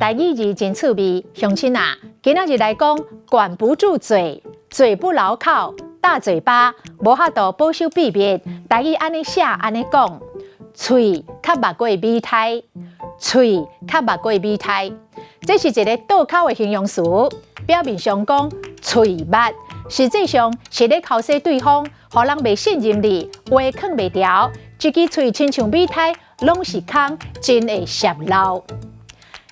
台语字真趣味，乡亲啊，今仔日来讲，管不住嘴，嘴不牢靠，大嘴巴，无法度保守秘密。台语安尼写，安尼讲，嘴较密过美态，嘴较密过美态，这是一个倒口的形容词，表面上讲嘴密，实际上是咧考试对方，互人袂信任你，话藏袂牢，一支嘴亲像美态，拢是空，真会泄漏。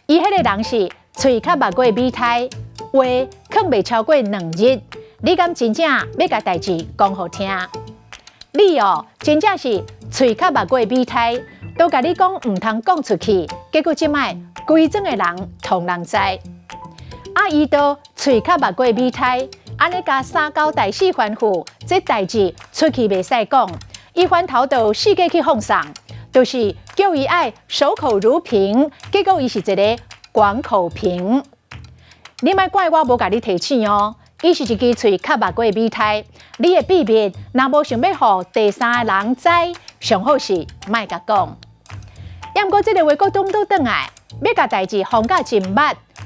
伊迄个人是嘴较密过美态，话藏袂超过2日。你敢真正要甲代志讲好听？你哦，真正是嘴较密过美态，都甲你讲唔通讲出去，结果即摆规庄的人同人知。伊都嘴较密过美态，安尼甲三交代4吩咐，这代志出去袂使讲，伊翻头到世界去放送。就是叫伊爱守口如瓶，结果伊是一个广口瓶。你莫怪我无甲你提醒哦，伊是一支嘴较密过美态。你的秘密若无想要互第三个人知，上好是莫甲讲。要毋过这个话佫倒转来，要甲代志放甲真密，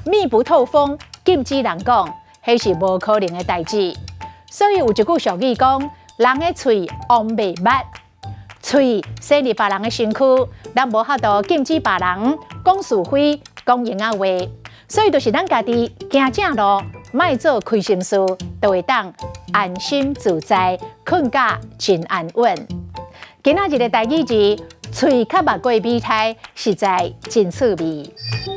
密不透风，禁止人讲，迄是无可能的代志。所以有一句俗语讲：人的嘴王袂密。嘴塞入别人的身躯，咱无法度禁止别人讲是非、讲闲话，所以就是咱家己行正路，莫做亏心事，就会当安心自在，困觉真安稳。今仔日的台语字，嘴较密过美态，实在真趣味。